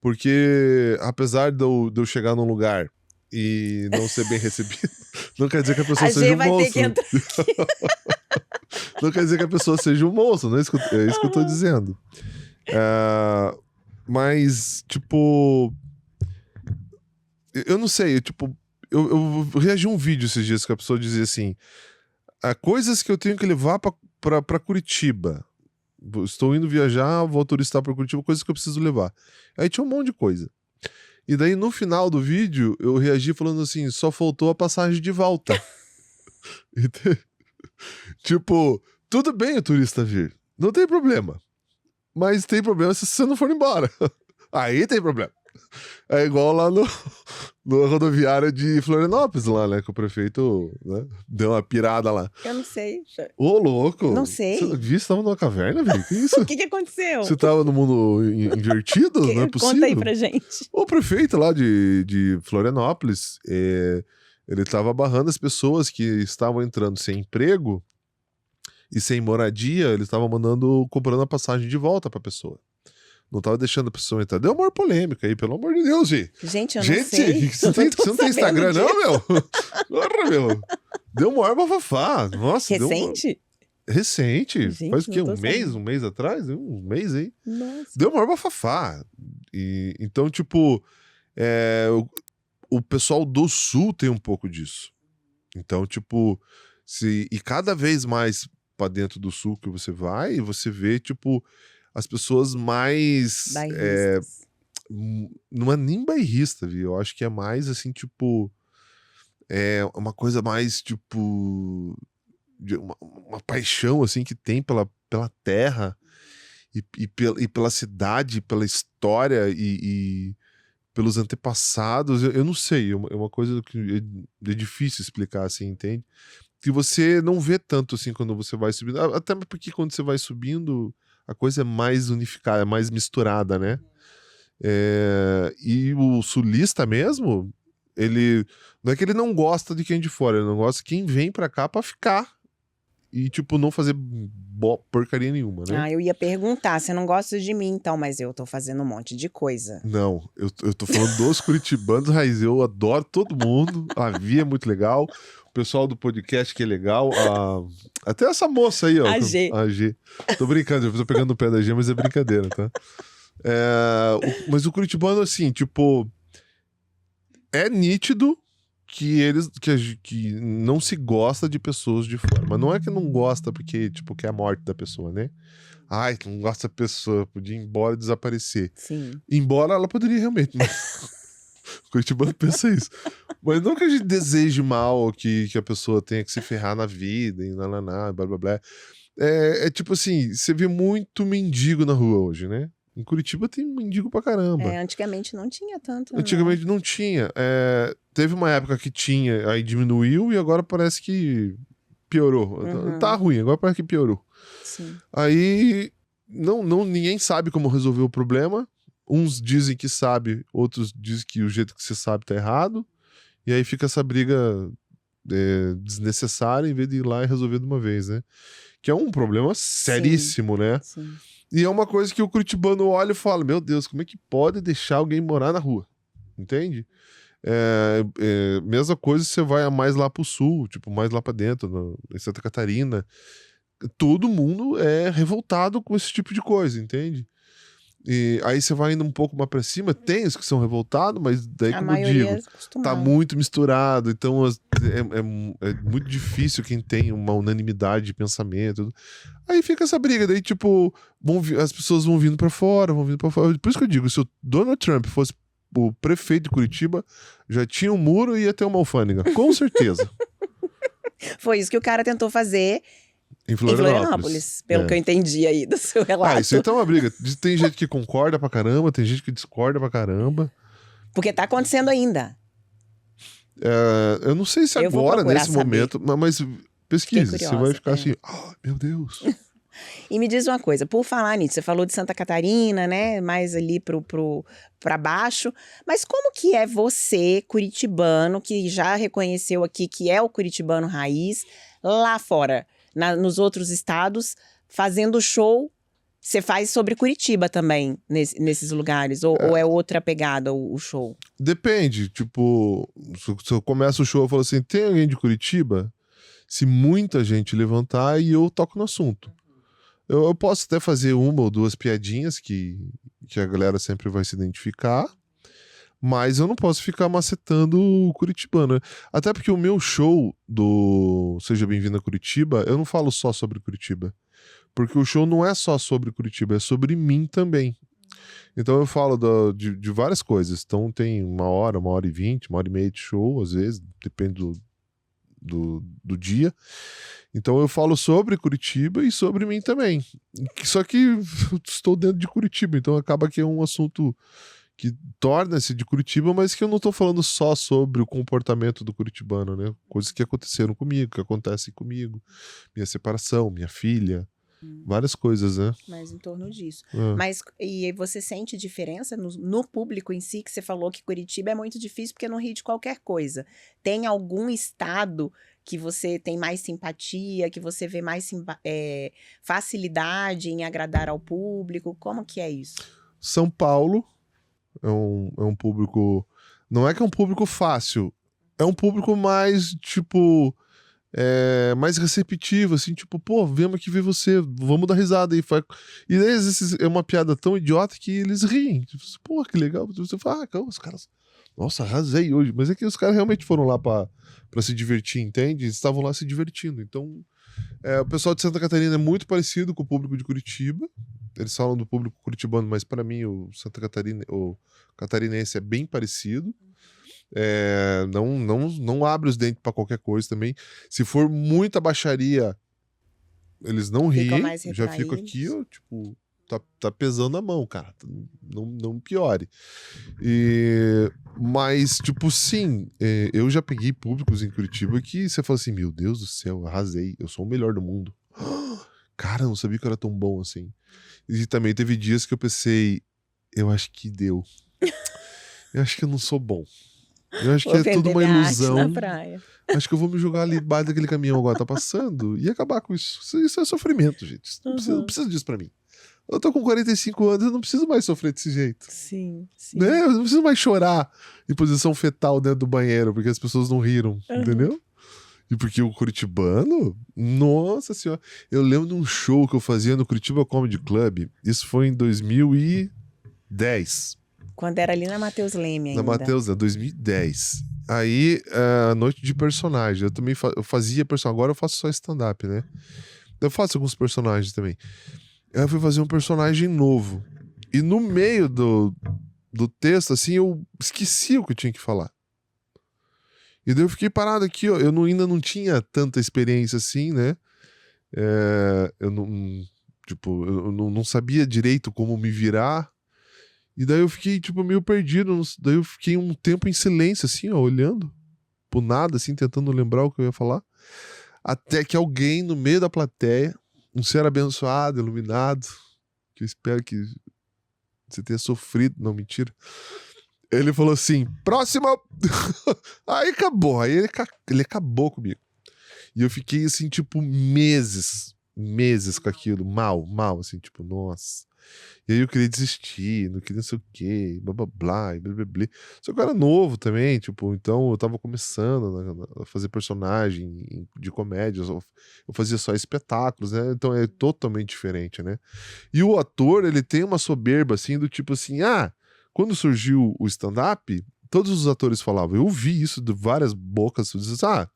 Porque apesar de eu chegar num lugar e não ser bem recebido, não quer dizer que a pessoa seja um monstro. Não quer dizer que a pessoa seja um monstro, não é isso que eu tô dizendo. Mas, tipo... Eu não sei, tipo... Eu reagi a um vídeo esses dias que a pessoa dizia assim... coisas que eu tenho que levar pra Curitiba. Estou indo viajar, vou turistar pra Curitiba, coisas que eu preciso levar. Aí tinha um monte de coisa. E daí, no final do vídeo, eu reagi falando assim... Só faltou a passagem de volta. Tipo, tudo bem o turista vir. Não tem problema. Mas tem problema se você não for embora. Aí tem problema. É igual lá na rodoviária de Florianópolis lá, né? Que o prefeito, né, deu uma pirada lá. Eu não sei. Ô, louco! Não sei. Você viu? Você tava numa caverna, velho? Que isso? O que aconteceu? Você tava no mundo invertido? Não é possível? Conta aí pra gente. O prefeito lá de Florianópolis, ele tava barrando as pessoas que estavam entrando sem emprego e sem moradia, ele estava comprando a passagem de volta pra pessoa. Não tava deixando a pessoa entrar. Deu uma maior polêmica aí, pelo amor de Deus, Gi. Gente, eu não sei. Você não tem Instagram, não, meu? Porra, meu. Deu uma maior bafafá. Nossa, Recente? Recente. Gente, faz o quê? não tô sabendo. Um mês atrás? Um mês aí. Nossa. Deu uma maior bafafá. Então, tipo, o pessoal do Sul tem um pouco disso. Então, tipo, e cada vez mais pra dentro do Sul que você vai, você vê, tipo, as pessoas mais... Bairristas. Não é nem bairrista, viu? Eu acho que é mais, assim, tipo... É uma coisa mais, tipo... Uma paixão, assim, que tem pela terra e pela cidade, pela história e pelos antepassados. Eu não sei, é uma coisa que é difícil explicar, assim, entende? Que você não vê tanto, assim, quando você vai subindo. Até porque quando você vai subindo, a coisa é mais unificada, é mais misturada, né? E o sulista mesmo, ele... Não é que ele não gosta de quem é de fora, ele não gosta de quem vem pra cá pra ficar. E, tipo, não fazer porcaria nenhuma, né? Ah, eu ia perguntar, você não gosta de mim, então, mas eu tô fazendo um monte de coisa. Não, eu tô falando dos curitibanos raiz, eu adoro todo mundo, a Via é muito legal, o pessoal do podcast que é legal, até essa moça aí, ó. A G. A G. Tô brincando, eu tô pegando no pé da G, mas é brincadeira, tá? Mas o curitibano, assim, tipo, é nítido que não se gosta de pessoas de fora. Mas não é que não gosta porque, tipo, quer a morte da pessoa, né? Ai, não gosta da pessoa, podia ir embora e desaparecer. Sim. Embora ela poderia realmente, mas... O curitibano pensa isso. Mas não que a gente deseje mal, que a pessoa tenha que se ferrar na vida, e blá blá blá. Tipo assim, você vê muito mendigo na rua hoje, né? Em Curitiba tem mendigo pra caramba. Antigamente não tinha tanto. Antigamente não tinha. Teve uma época que tinha, aí diminuiu e agora parece que piorou. Uhum. Tá ruim, agora parece que piorou. Sim. Aí ninguém sabe como resolver o problema. Uns dizem que sabe, outros dizem que o jeito que você sabe tá errado. E aí fica essa briga desnecessária em vez de ir lá e resolver de uma vez, né? Que é um problema seríssimo, né? Sim. E é uma coisa que o curitibano olha e fala, meu Deus, como é que pode deixar alguém morar na rua? Entende? Mesma coisa se você vai mais lá pro sul, tipo, mais lá pra dentro, em Santa Catarina. Todo mundo é revoltado com esse tipo de coisa, entende? E aí você vai indo um pouco mais pra cima, tem os que são revoltados, mas daí, como eu digo, tá muito misturado, então é muito difícil quem tem uma unanimidade de pensamento. Aí fica essa briga, daí tipo, as pessoas vão vindo pra fora, Por isso que eu digo, se o Donald Trump fosse o prefeito de Curitiba, já tinha um muro e ia ter uma alfândega, com certeza. Foi isso que o cara tentou fazer em Florianópolis, pelo que eu entendi aí do seu relato. Isso aí tá uma briga. Tem gente que concorda pra caramba, tem gente que discorda pra caramba. Porque tá acontecendo ainda. Eu não sei se agora, nesse momento, mas pesquise. Curiosa, você vai ficar assim, meu Deus. E me diz uma coisa, por falar nisso, você falou de Santa Catarina, né, mais ali pra baixo, mas como que é você, curitibano, que já reconheceu aqui que é o curitibano raiz, lá fora, nos outros estados, fazendo show? Você faz sobre Curitiba também, nesses lugares? Ou é outra pegada o show? Depende, tipo, se eu começo o show, eu falo assim, tem alguém de Curitiba? Se muita gente levantar, e eu toco no assunto. Eu posso até fazer uma ou duas piadinhas que a galera sempre vai se identificar, mas eu não posso ficar macetando o curitibano. Até porque o meu show do Seja Bem-vindo a Curitiba, eu não falo só sobre Curitiba. Porque o show não é só sobre Curitiba, é sobre mim também. Então eu falo de várias coisas. Então tem 1h20, 1h30 de show, às vezes, depende do dia. Então eu falo sobre Curitiba e sobre mim também. Só que eu estou dentro de Curitiba, então acaba que é um assunto que torna-se de Curitiba, mas que eu não tô falando só sobre o comportamento do curitibano, né? Coisas que aconteceram comigo, que acontecem comigo. Minha separação, minha filha, várias coisas, né? Mas em torno disso. É. Mas, e você sente diferença no público em si, que você falou que Curitiba é muito difícil porque não ri de qualquer coisa. Tem algum estado que você tem mais simpatia, que você vê mais facilidade em agradar ao público? Como que é isso? São Paulo é um público... Não é que é um público fácil, é um público mais, tipo... mais receptivo, assim, tipo, pô, viemos aqui ver você, vamos dar risada aí. E daí, às vezes, é uma piada tão idiota que eles riem. Tipo, pô, que legal. Você fala, calma, os caras... Nossa, arrasei hoje. Mas é que os caras realmente foram lá pra se divertir, entende? Eles estavam lá se divertindo. Então, o pessoal de Santa Catarina é muito parecido com o público de Curitiba. Eles falam do público curitibano, mas pra mim o catarinense é bem parecido. Não abre os dentes pra qualquer coisa também. Se for muita baixaria, eles não Ficam riem. mais Já fico retraídos. aqui, ó, tipo, tá pesando a mão, cara. Não piore. Mas, tipo, sim, eu já peguei públicos em Curitiba que você fala assim: meu Deus do céu, arrasei, eu sou o melhor do mundo. Cara, eu não sabia que eu era tão bom assim. E também teve dias que eu pensei: eu acho que deu. Eu acho que eu não sou bom. Eu acho que é tudo uma ilusão. Na praia. Acho que eu vou me jogar ali debaixo daquele caminhão agora tá passando e acabar com isso. Isso é sofrimento, gente. Não precisa disso pra mim. Eu tô com 45 anos, eu não preciso mais sofrer desse jeito. Sim. Né? Eu não preciso mais chorar em posição fetal dentro do banheiro porque as pessoas não riram, entendeu? E porque o curitibano, nossa senhora. Eu lembro de um show que eu fazia no Curitiba Comedy Club. Isso foi em 2010. Quando era ali na Matheus Leme ainda. Na Matheus, 2010. Aí, noite de personagem. Eu também eu fazia personagem. Agora eu faço só stand-up, né? Eu faço alguns personagens também. Eu fui fazer um personagem novo. E no meio do texto, assim, eu esqueci o que eu tinha que falar. E daí eu fiquei parado aqui, ó. Eu ainda não tinha tanta experiência assim, né? Eu não sabia direito como me virar. E daí eu fiquei, tipo, meio perdido. Daí eu fiquei um tempo em silêncio, assim, ó, olhando pro nada, assim, tentando lembrar o que eu ia falar. Até que alguém no meio da plateia, um ser abençoado, iluminado, que eu espero que você tenha sofrido, não, mentira. Ele falou assim: próxima! Aí acabou, aí ele acabou comigo. E eu fiquei, assim, tipo, meses com aquilo, mal, assim, tipo, nossa. E aí eu queria desistir, não queria não sei o quê, blá blá blá, blá blá blá. Só que eu era novo também, tipo, então eu tava começando a fazer personagem de comédia, eu fazia só espetáculos, né? Então é totalmente diferente, né? E o ator, ele tem uma soberba, assim, do tipo assim, quando surgiu o stand-up, todos os atores falavam, eu ouvi isso de várias bocas, dizendo,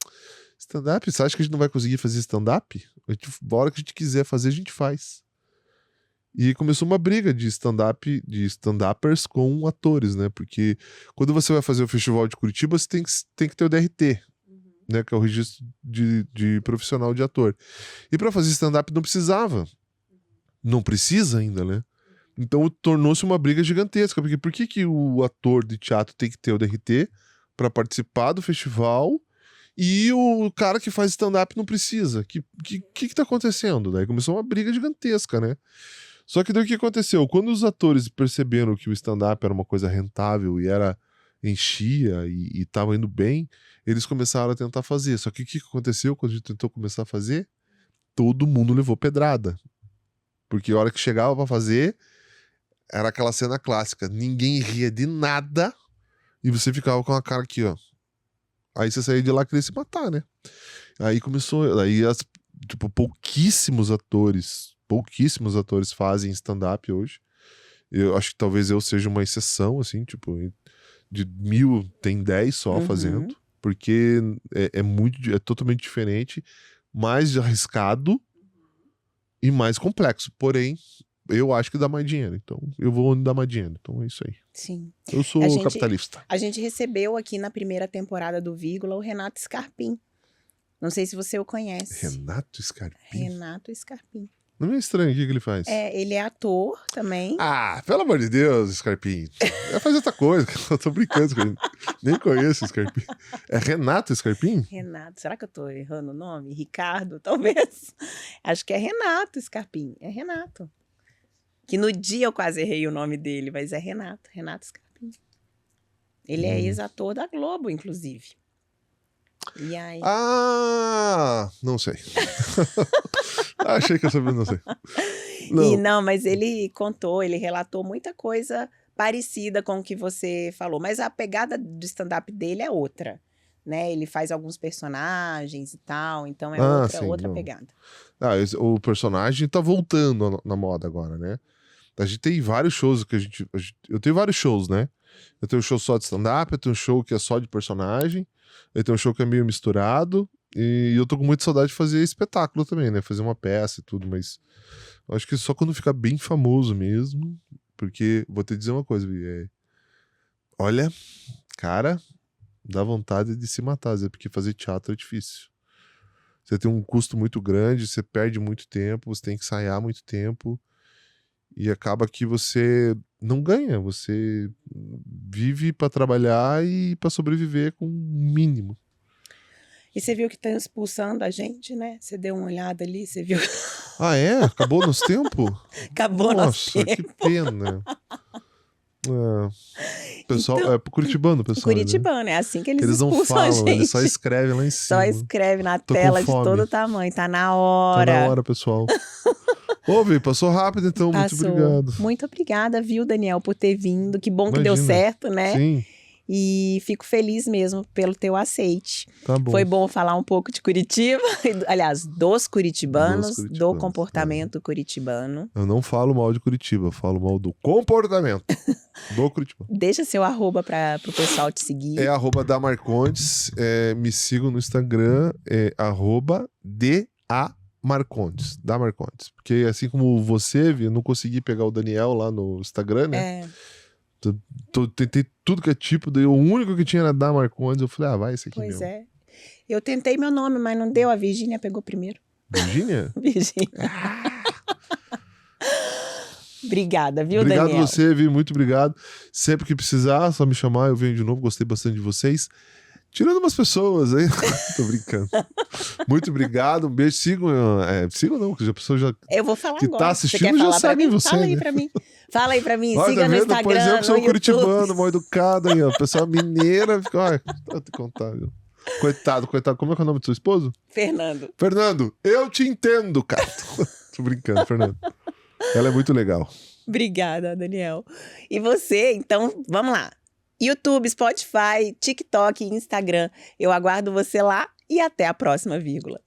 stand-up, você acha que a gente não vai conseguir fazer stand-up? A hora que a gente quiser fazer, a gente faz. E começou uma briga de stand-uppers com atores, né? Porque quando você vai fazer o Festival de Curitiba, você tem que ter o DRT, né? Que é o registro de profissional de ator. E para fazer stand-up não precisava. Não precisa ainda, né? Então tornou-se uma briga gigantesca. Porque por que o ator de teatro tem que ter o DRT para participar do festival e o cara que faz stand-up não precisa? Que tá acontecendo? Daí começou uma briga gigantesca, né? Só que daí o que aconteceu? Quando os atores perceberam que o stand-up era uma coisa rentável e enchia e tava indo bem, eles começaram a tentar fazer. Só que o que aconteceu quando a gente tentou começar a fazer? Todo mundo levou pedrada. Porque a hora que chegava pra fazer, era aquela cena clássica. Ninguém ria de nada e você ficava com a cara aqui, ó. Aí você saía de lá e queria se matar, né? Aí começou... Aí, pouquíssimos atores fazem stand-up hoje. Eu acho que talvez eu seja uma exceção, assim, tipo, de 1000 tem 10 só fazendo, porque é totalmente diferente, mais arriscado e mais complexo. Porém, eu acho que dá mais dinheiro, então eu vou onde dá mais dinheiro. Então é isso aí. Sim. Eu sou capitalista. A gente recebeu aqui na primeira temporada do Vírgula o Renato Scarpim. Não sei se você o conhece. Renato Scarpim? Renato Scarpim. Não é estranho, o que ele faz? Ele é ator também. Ah, pelo amor de Deus, Scarpim. Vai fazer outra coisa. Eu tô brincando, Scarpim. Nem conheço o Scarpim. É Renato Scarpim? Renato, será que eu tô errando o nome? Ricardo, talvez. Acho que é Renato Scarpim. É Renato. Que no dia eu quase errei o nome dele, mas é Renato Scarpim. Ele é ex-ator da Globo, inclusive. E aí... Ah, não sei. Achei que eu sabia, não sei. Mas ele contou, ele relatou muita coisa parecida com o que você falou. Mas a pegada do stand-up dele é outra, né? Ele faz alguns personagens e tal, então é outra pegada. O personagem tá voltando na moda agora, né? A gente tem vários shows eu tenho vários shows, né? Eu tenho um show só de stand-up, eu tenho um show que é só de personagem, eu tenho um show que é meio misturado, e eu tô com muita saudade de fazer espetáculo também, né? Fazer uma peça e tudo, mas eu acho que só quando ficar bem famoso mesmo, porque vou te dizer uma coisa, olha, cara, dá vontade de se matar, porque fazer teatro é difícil. Você tem um custo muito grande, você perde muito tempo, você tem que ensaiar muito tempo, e acaba que você não ganha, você vive para trabalhar e para sobreviver com o mínimo. E você viu que tá expulsando a gente, né? Você deu uma olhada ali, você viu? Ah, é? Acabou nosso tempo? Acabou nosso tempo. Nossa, que pena. Pessoal, então, curitibano, pessoal. Curitibano, né? É assim que eles não expulsam falam, a gente. Eles só escrevem lá em cima. Só escreve na tela de todo tamanho. Tá na hora. Tá na hora, pessoal. Ouve, passou rápido, então. Muito obrigado. Muito obrigada, viu, Daniel, por ter vindo. Que bom que deu certo, né? Sim. E fico feliz mesmo pelo teu aceite. Tá bom. Foi bom falar um pouco de Curitiba, aliás, dos curitibanos, do comportamento curitibano. Eu não falo mal de Curitiba, eu falo mal do comportamento do Curitiba. Deixa seu arroba para o pessoal te seguir. É @damarcondes, me sigam no Instagram, @damarcondes, Damarcondes. Porque assim como você, eu não consegui pegar o Daniel lá no Instagram, né? Tentei tudo que é tipo, daí o único que tinha era da Marcondes, eu falei, vai esse aqui mesmo. Pois é. Eu tentei meu nome, mas não deu, a Virgínia pegou primeiro. Virgínia? Virgínia. Obrigada, viu, Daniel? Obrigado você, Vi, muito obrigado. Sempre que precisar, só me chamar, eu venho de novo, gostei bastante de vocês. Tirando umas pessoas aí. Tô brincando. Muito obrigado, um beijo. Sigam não, porque a pessoa já. Eu vou falar que agora. tá assistindo já sabe você. Fala aí né? pra mim. Fala aí pra mim. Olha, siga no Instagram. Depois eu que sou curitibano, mal educado aí, ó. Pessoal mineira. Olha, vou te contar, viu? Coitado. Como é que é o nome do seu esposo? Fernando, eu te entendo, cara. Tô brincando, Fernando. Ela é muito legal. Obrigada, Daniel. E você, então, vamos lá. YouTube, Spotify, TikTok e Instagram. Eu aguardo você lá e até a próxima vírgula.